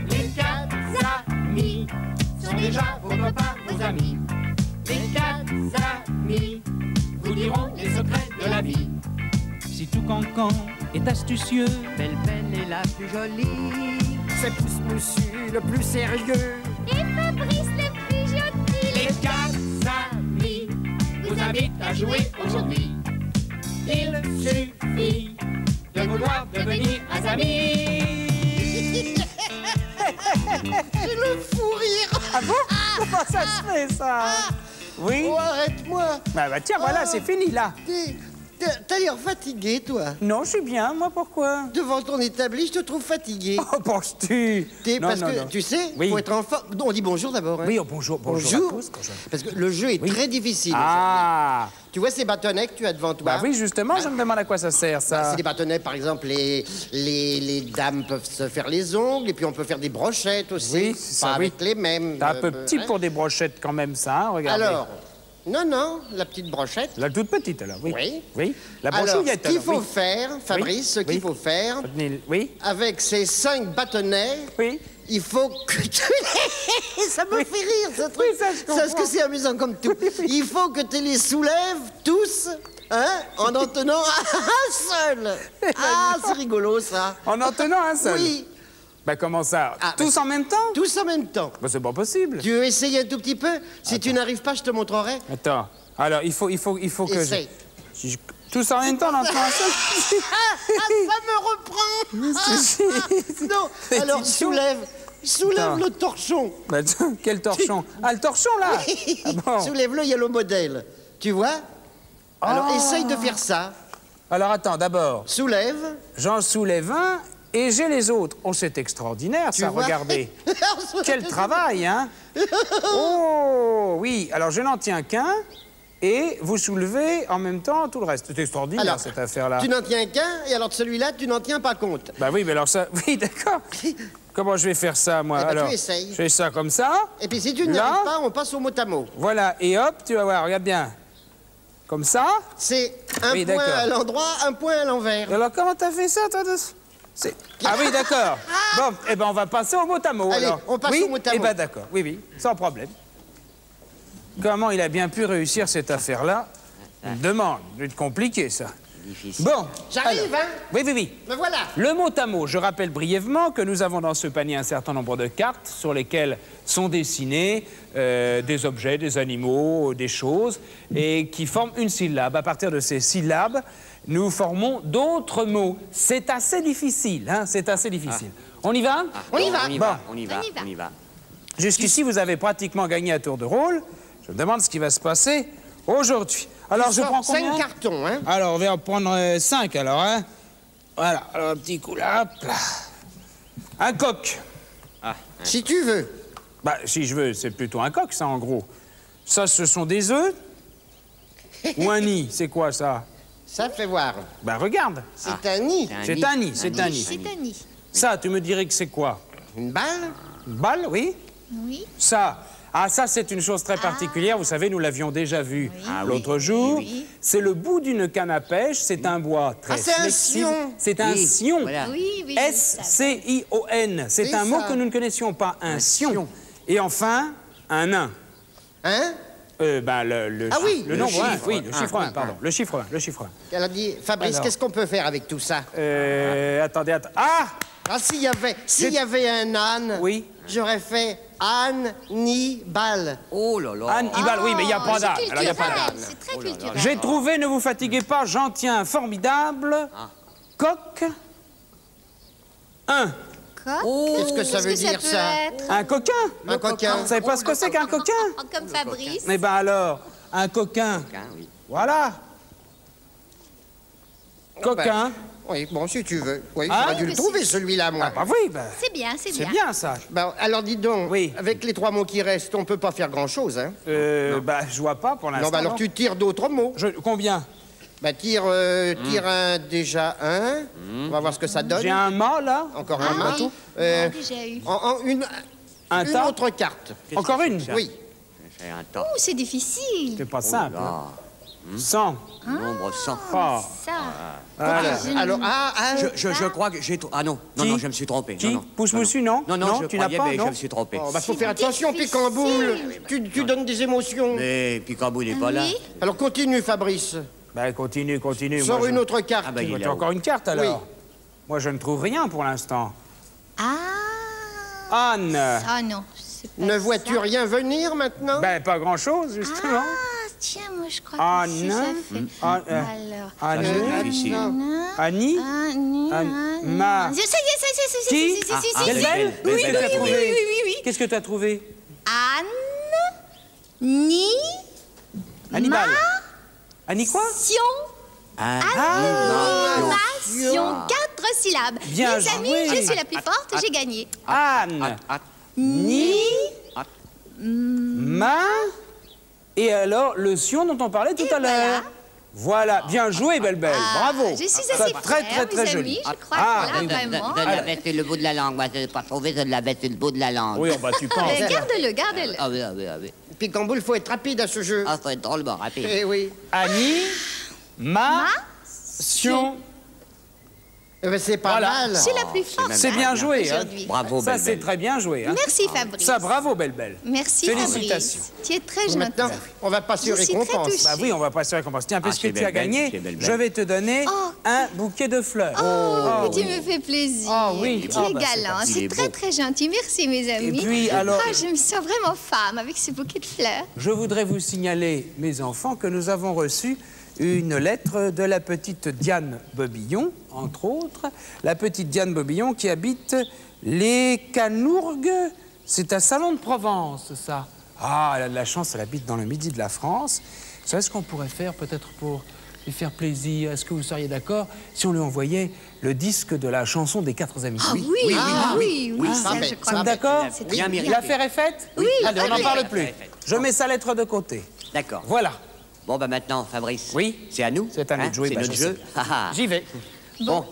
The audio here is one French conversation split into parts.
Les quatre amis sont déjà vos copains, vos amis. Les quatre amis vous diront les secrets de la vie. Si tout cancan est astucieux, Belle est la plus jolie. C'est Pousse Moussu le plus sérieux. Et Fabrice le plus gentil. Les quatre amis vous invitent à jouer aujourd'hui. Il suffit de vouloir devenir un ami. J'ai le fou rire. Ah bon? Comment ça se fait, ça? Oui? Oh, arrête-moi. Bah tiens, voilà, c'est fini, là. T'as l'air fatigué, toi. Non, je suis bien, moi, pourquoi? Devant ton établi, je te trouve fatigué. Oh, penses-tu? Parce que, tu sais, Oui. faut être en forme. Non, on dit bonjour d'abord. Hein. Oui, oh, bonjour, bonjour. Bonjour. à tous, quand je- Parce que le jeu est Oui. très difficile. Ah! Tu vois ces bâtonnets que tu as devant toi? Bah oui, justement, je me demande à quoi ça sert, ça. Bah, c'est des bâtonnets, par exemple, les dames peuvent se faire les ongles, et puis on peut faire des brochettes aussi. Oui, c'est ça, Pas oui. avec les mêmes. T'es un peu petit hein. pour des brochettes, quand même, ça, hein, regardez. Alors, non, la petite brochette. La toute petite, alors, oui. Oui. Oui. La Alors, brochouillette, ce qu'il faut oui. faire, Fabrice, ce qu'il Oui. faut faire, Oui, avec ces 5 bâtonnets, oui. il faut que tu les... Ça me fait rire, ce truc. Oui, ça, je Parce comprends. que c'est amusant comme tout. Il faut que tu les soulèves tous, hein, en tenant un seul. Ah, c'est rigolo, ça. En en tenant un seul? Oui, Bah comment ça? Ah, Tous bah, en même temps? tous en même temps. Bah c'est pas possible. Tu veux essayer un tout petit peu? Si tu n'arrives pas, je te montrerai. Attends. Alors, il faut que Essaye. Tous en même temps, dans un seul? Ça me reprend. Non, C'est alors idiot. soulève Attends. le torchon. Bah, tiens, quel torchon? Ah, le torchon, là? Ah bon. Soulève-le, il y a le modèle. Tu vois? Alors, Oh. essaye de faire ça. Alors, attends, d'abord, Soulève. j'en soulève un et j'ai les autres. Oh, c'est extraordinaire, Tu ça, vois? regardez. Quel travail, hein? Oh, oui. Alors, je n'en tiens qu'un et vous soulevez en même temps tout le reste. C'est extraordinaire, Alors, cette affaire-là. Tu n'en tiens qu'un, et alors de celui-là, tu n'en tiens pas compte. Bah oui, mais alors ça... Oui, d'accord. Comment je vais faire ça, moi? Eh ben, tu alors, essayes. je fais ça comme ça. Et puis si tu n'y Là. arrives pas, on passe au mot à mot. Voilà, et hop, tu vas voir, regarde bien. Comme ça. C'est un Oui, point d'accord. à l'endroit, un point à l'envers. Alors, comment t'as fait ça, toi? Ah oui, d'accord. Bon, eh ben, on va passer au mot à mot, Allez, alors. on passe oui au mot à Eh mot. ben, d'accord. Oui, oui, sans problème. Comment il a bien pu réussir cette affaire-là? Une demande. C'est compliqué, ça. Difficile. Bon. J'arrive, alors. hein? Oui, oui, oui. Me voilà. Le mot à mot, je rappelle brièvement que nous avons dans ce panier un certain nombre de cartes sur lesquelles sont dessinés des objets, des animaux, des choses, et qui forment une syllabe. À partir de ces syllabes, nous formons d'autres mots. C'est assez difficile, hein, c'est assez difficile. On y va? On y va. On y Bon. va, on y va, On y va. on y va. Jusqu'ici, vous avez pratiquement gagné à tour de rôle. Je me demande ce qui va se passer aujourd'hui. Alors, je prends combien? 5 cartons, hein? Alors, on va en prendre 5, alors, hein. Voilà, alors un petit coup là, hop là. Un coq. Si tu veux. Bah, si je veux, c'est plutôt un coq, ça, en gros. Ça, ce sont des œufs? Ou un nid? C'est quoi, ça? Ça fait voir. Bah, regarde. C'est un nid. C'est un nid, c'est un nid. C'est un nid. Ça, tu me dirais que c'est quoi? Une balle. Une balle, oui? Oui. Ça, ça c'est une chose très particulière. Vous savez, nous l'avions déjà vu l'autre jour. Oui. C'est le bout d'une canne à pêche. C'est un bois très Ah, c'est un flexible. sion. C'est un Oui, sion. voilà. Oui, oui. S-C-I-O-N. C'est C'est un mot ça. que nous ne connaissions pas. Un sion. Et enfin, un nain. Hein? Le Ah oui, le le nombre un. chiffre. Oui, le chiffre 1, un. pardon. Le chiffre 1, le chiffre 1. Elle a dit, Fabrice, Alors. qu'est-ce qu'on peut faire avec tout ça? Attendez. Ah! Ah, s'il y avait un âne, Oui. j'aurais fait âne, ni, balle. Oh là là. Anne Ibal, oui, mais il n'y a pas d'âne. C'est Alors, il n'y a pas culturel. d'âne. C'est très culturel. J'ai trouvé, ne vous fatiguez pas, j'en tiens un formidable. Coq. Un. Coq. Qu'est-ce que ça veut dire, peut ça? être Un coquin. Un coquin. Vous savez pas ce que c'est qu'un coquin? Comme Fabrice. Eh ben alors, un coquin. Oui. Voilà. Coquin. Oui, bon, si tu veux. Oui, Hein? j'aurais dû le trouver, celui-là, moi. Ah bah oui, bah, C'est bien, c'est c'est bien. bien ça. Bon, alors, dis donc, Oui. avec les 3 mots qui restent, on peut pas faire grand-chose, hein? Bah, je vois pas pour l'instant. Non, bah alors tu tires d'autres mots. Combien? Bah, tire un, déjà un. On va voir ce que ça donne. J'ai un mât, là. Encore Ah un mât. oui. Euh, Déjà eu. Un une tas. autre carte. Encore une. Oui. C'est un tas. Ouh, c'est difficile. C'est pas simple. hein. 100. Nombre 100. Ah. Ça. Alors, Je crois que j'ai... Ah non, non, Qui? non, je me suis trompé. Qui? Non, non. Pousse-moussu, non? Non, non, Non, je tu n'as croyais, pas, mais non? je me suis trompé. faut faire attention, Picamboule. Tu donnes des émotions. Mais Picabou n'est pas là. Oui. Alors continue, Fabrice. Ben, continue. Sors Moi, une autre carte. Ah, bah, il est Tu as là-haut. encore une carte, alors? Oui. Moi, je ne trouve rien pour l'instant. Ah. Anne. Ah non, c'est pas Ne ça. vois-tu rien venir maintenant? Ben, pas grand-chose, justement. Ah, tiens, moi je crois Ah, que si non. ça fait... Ah, Alors... Anne. c'est difficile. Annie. Ma. Ça y est, ça Qui? si. Belle-Belle? Oui, Qu'est-ce que tu as trouvé? oui. Qu'est-ce que tu as trouvé? Anne... Ni... Hannibal. Annie quoi? Sion... Animation. 4 syllabes. Bien Les amis, joué. je suis la plus forte, j'ai gagné. Anne. Ni... Ma. Et alors, le sion dont on parlait tout Et à l'heure. Voilà, bien joué, Belle-Belle. Bravo. Je suis Ça, assez très, fière, très mes joli. amis. Je crois Ah, que oui. là, vraiment... De la bête sur le bout de la langue. Moi, je n'ai pas trouvé de la bête sur le bout de la langue. Oui, bah tu penses. Garde-le. Ah oui, ah oui, ah oui. Picamboule, faut être rapide à ce jeu. Ah, faut être drôlement rapide. Eh oui. Annie. Ma. Sion. Eh ben, c'est pas Voilà. mal. Je suis la plus forte. C'est bien joué, hein. aujourd'hui. Bravo, Ça, Belle-Belle. c'est très bien joué. Hein. Merci, Fabrice. Ça, bravo, Belle-Belle. Merci, Félicitations. Fabrice. Tu es très gentil. Maintenant, on va passer aux Je suis très récompenses. touchée. Bah oui, on va passer à la récompense. Tiens, puisque c'est tu as Belle-Belle, gagné, c'est Belle-Belle. je vais te donner Oh. un bouquet de fleurs. Oh, tu me fais plaisir. Ah oui. Tu Ah, es bah, c'est galant. il C'est est très, beau. très gentil. Merci, mes amis. puis, alors- Ah, je me sens vraiment femme avec ce bouquet de fleurs. Je voudrais vous signaler, mes enfants, que nous avons reçu une lettre de la petite Diane Bobillon, entre autres. La petite Diane Bobillon qui habite les Canourgues. C'est un salon de Provence, ça. Ah, elle a de la chance, elle habite dans le midi de la France. Vous savez ce qu'on pourrait faire peut-être pour lui faire plaisir? Est-ce que vous seriez d'accord si on lui envoyait le disque de la chanson des 4 amis? Oui, ça, je Nous crois. sommes d'accord? C'est Bien très mérité. L'affaire est faite? Oui, Allez, on n'en allez. parle plus. Je mets sa lettre de côté. D'accord. Voilà. Bon, bah maintenant, Fabrice. Oui. C'est à nous. C'est à nous de jouer, C'est bah, notre je jeu. sais. Ah, ah. J'y vais. Bon.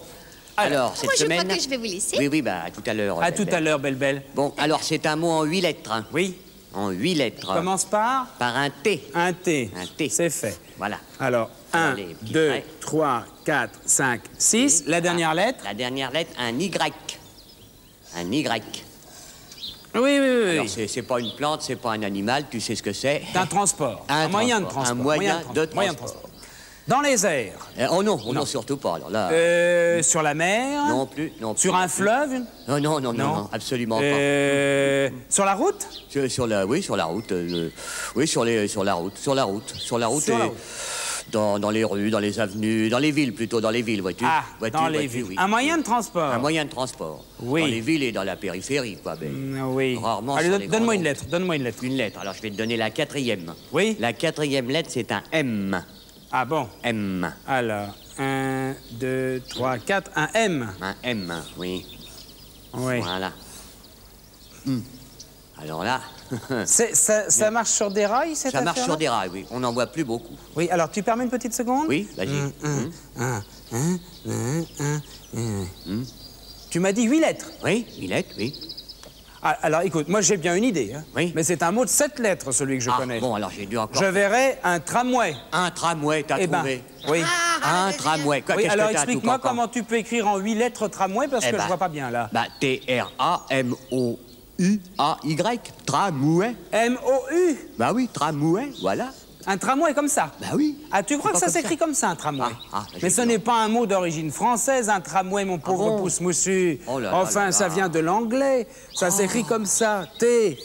Alors, cette Moi, je semaine... crois que je vais vous laisser. Oui, oui, bah, à tout à l'heure. À tout Belle-Belle. à l'heure, Belle-Belle. Bon, alors, c'est un mot en 8 lettres. Hein. Oui. En 8 lettres. Commence par Par un T. un T. Un T. C'est fait. Voilà. Alors, Alors, 1, les petits 2, traits. 3, 4, 5, 6. La dernière lettre? La dernière lettre, un Y. Un Y. Oui. Alors, c'est pas une plante, c'est pas un animal, tu sais ce que c'est. C'est un transport. Un moyen de transport. transport. Un moyen de Moyen transport. Dans les airs. Oh non, surtout pas. Alors là, Sur la mer. non plus, non plus. Sur un fleuve. Non, absolument Sur la route. pas. Sur la route. Sur la route. Et dans les rues, dans les avenues, dans les villes plutôt, dans les villes, vois-tu. Ah, Vois-tu, dans les vois-tu, villes. oui. Un moyen de transport. Un moyen de transport. Oui. Dans les villes et dans la périphérie, quoi. Mais Oui. Rarement Allez, sur les donne-moi grandes une lettre. Donne-moi une lettre. Une lettre. Alors, je vais te donner la 4e. Oui. La 4e lettre, c'est un M. Ah bon. M. Alors, 1, 2, 3, 4. Un M. Un M, oui. Oui. Voilà. Alors là, Ça marche sur des rails, cette ça marche affaire-là sur des rails, oui. On n'en voit plus beaucoup. Oui, alors tu permets une petite seconde? Oui, vas-y. Tu m'as dit 8 lettres. Oui, 8 lettres, oui. Ah, alors écoute, moi j'ai bien une idée. Hein. Oui. Mais c'est un mot de 7 lettres, celui que je connais. Bon, alors j'ai dû encore... Je verrai un tramway. Un tramway, t'as Eh ben, trouvé. oui. Un tramway. Quoi, Oui, qu'est-ce alors que t'as, tout explique-moi cancan comment tu peux écrire en 8 lettres tramway, parce Eh que ben, je vois pas bien là. Bah, T-R-A-M-O-U-A-Y. Tramway. M-O-U. Bah oui, tramway, voilà. Un tramway comme ça. Bah oui. Ah, tu crois que pas ça comme s'écrit comme ça, un tramway? Ah, Mais ce n'est pas un mot d'origine française, un tramway, mon pauvre bon pouce moussu. Oh là là Enfin, là ça là. vient de l'anglais. Ça s'écrit comme ça. T-R-A-M.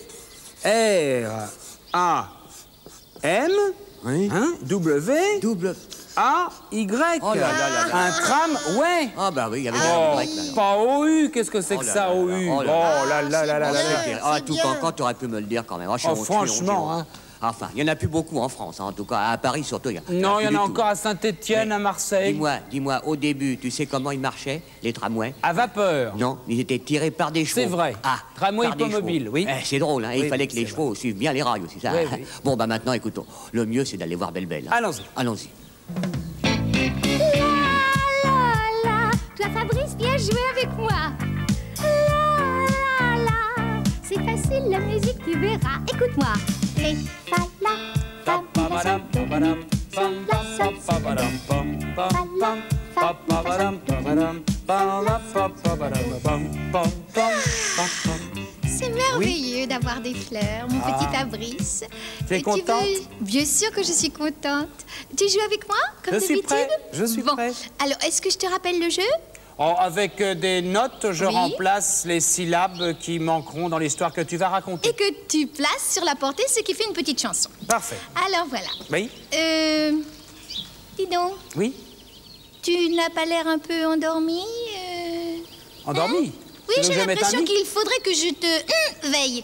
Oui. Hein, W. Double. A-Y. Oh là là là là. Un tramway. Ah bah oui, il y avait Oh, un Y, là. pas O-U. Qu'est-ce que c'est Oh que là ça, là là. O-U? Oh Oh là là là là là là. Ah, c'est tout bien. cancan, t'aurais pu me le dire quand même. Ah, je suis Oh, honte, franchement, hein. Enfin, il n'y en a plus beaucoup en France, hein, en tout cas. À Paris, surtout, il y en a Non, il y plus en a du tout. encore à Saint-Étienne, Mais à Marseille. Dis-moi, au début, tu sais comment ils marchaient, les tramways? À vapeur. Non, ils étaient tirés par des chevaux. C'est vrai. Ah, Tramway par des hippomobile, chevaux. oui. C'est drôle, hein. Oui, Il fallait que les c'est chevaux suivent bien les rails aussi, ça. Oui, oui. Bon, bah maintenant, écoutons. Le mieux, c'est d'aller voir Belle-Belle. hein. Allons-y. Allons-y. La. Toi, Fabrice, viens jouer avec moi. La. C'est facile, la musique, tu verras. Écoute-moi. Ré, fa, la, fa, mi, la, sol, do, mi. C'est merveilleux d'avoir des fleurs, mon petit Fabrice. Tu es contente? Bien sûr que je suis contente. Tu joues avec moi, comme Je suis prêt, je suis bon. prêt. Alors, est-ce que je te rappelle le jeu? Oh, avec des notes, je Oui. remplace les syllabes qui manqueront dans l'histoire que tu vas raconter. Et que tu places sur la portée ce qui fait une petite chanson. Parfait. Alors, voilà. Oui? Dis donc, Oui? tu n'as pas l'air un peu endormi Endormi? Oui, Tu veux j'ai que je mette un l'impression lit? qu'il faudrait que je te veille.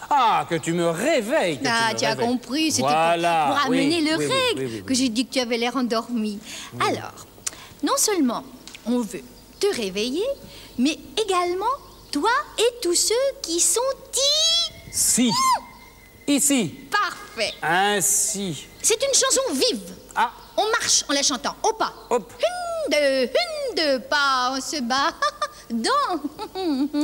Ah, que tu me réveilles. que Ah, me tu as réveilles. compris, c'était Voilà. pour amener oui, le oui, oui, règle, oui, oui, oui. que j'ai dit que tu avais l'air endormi. Alors, non seulement on veut te réveiller, mais également toi et tous ceux qui sont Si. Ici. parfaits. Ainsi. C'est une chanson vive. Ah. On marche en la chantant, au pas. Hop. Une, deux pas, on se bat dans.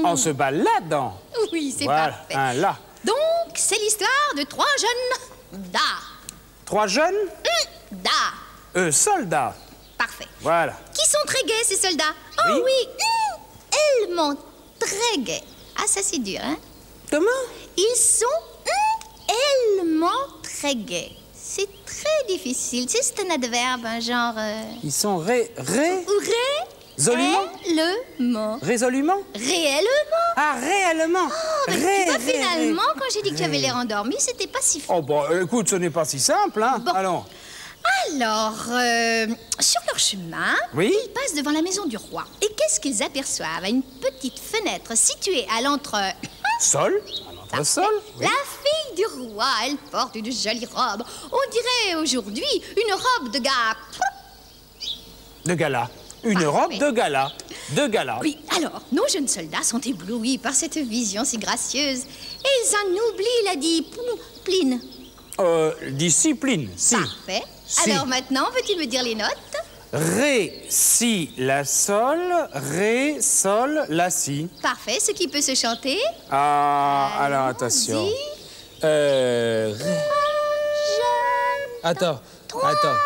On se baladant. Oui, c'est Voilà. parfait. Un là. Donc, c'est l'histoire de 3 jeunes da. 3 jeunes Da. soldats. Parfait. Voilà. Qui sont très gais, ces soldats. Oh Oui. oui, tellement très gais. Ah, ça c'est dur, hein. Comment? Ils sont tellement très gais. C'est très difficile. Tu sais, c'est un adverbe, un genre... Ils sont Ou réellement. résolument? Réellement. Ah, réellement. Oh, mais tu vois, finalement, quand j'ai dit que tu avais l'air endormi, c'était pas si fou. Oh, bon, écoute, ce n'est pas si simple, hein. Bon. Allons. Alors, sur leur chemin, Oui. ils passent devant la maison du roi. Et qu'est-ce qu'ils aperçoivent? À une petite fenêtre située à l'entre... Sol? À notre sol? Oui. La fille du roi, elle porte une jolie robe. On dirait aujourd'hui une robe de gars. De gala. Une robe de gala. De gala. Oui, alors, nos jeunes soldats sont éblouis par cette vision si gracieuse. Et ils en oublient la discipline. Discipline. Si. Parfait. Si. Alors maintenant, veux-tu me dire les notes? Ré, si, la sol. Ré, sol, la si. Parfait, ce qui peut se chanter. Ah, alors attention. Dis. Ré. Attends. Attends.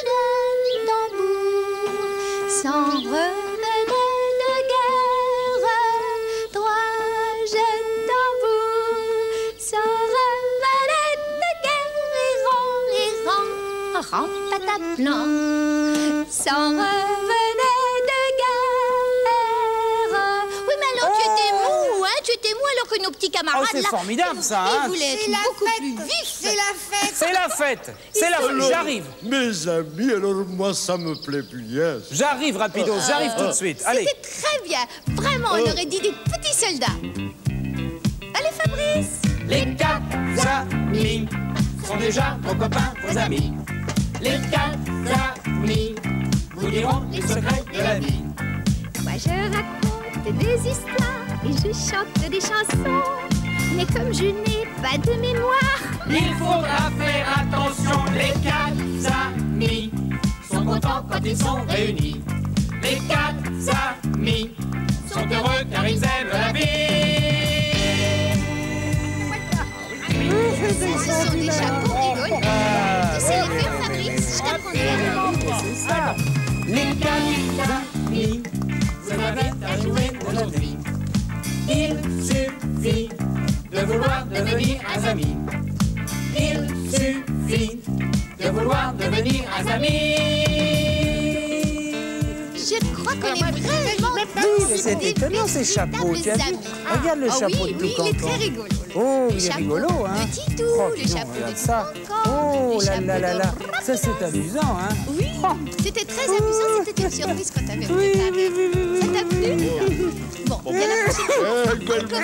Jeunes tambours s'en revenaient de guerre. 3 jeunes tambours s'en revenaient de guerre. Les rangs, pataplan, s'en revenaient de guerre. Oui, mais alors tu étais mou, hein? Tu étais mou alors que nos petits camarades, Oh, c'est là, formidable, ça, hein? ils voulaient être beaucoup plus vifs. C'est la fête. C'est la fête. C'est la fête. J'arrive. Mes amis, alors moi, ça me plaît bien. J'arrive, rapido. J'arrive tout de suite. Allez. C'était très bien. Vraiment, on aurait dit des petits soldats. Allez, Fabrice. Les 4 amis sont déjà vos copains, vos amis. Les 4 amis vous diront les secrets de la vie. Moi, je raconte des histoires et je chante des chansons. Mais comme je n'ai pas de mémoire, Il faudra faire attention, les 4 amis sont contents quand ils sont réunis. Les 4 amis sont heureux car ils aiment la vie. ce sont des chapeaux rigolants. Tu sais les faire, Fabrice? Je t'apprendrai. C'est ça. Les 4 amis vous invitent à jouer aujourd'hui. Il suffit de vouloir devenir un ami. Il suffit de vouloir devenir un ami. Je crois qu'on est vraiment Oui, mais c'est étonnant ces chapeaux. Tu as vu? Regarde le chapeau de oui, il est Toucancan. très rigolo. Oh, Le il est chapeau rigolo, hein? de Titou, Oh, le dis donc, chapeau regarde de ça. Toucancan, Oh le là chapeau là là de là. Ça, c'est amusant, hein? Oui, c'était très amusant, c'était une surprise quand t'avais Oui, préparé. oui, oui, oui, oui. Ça t'a plu? Bon, il y a la prochaine fois. Également.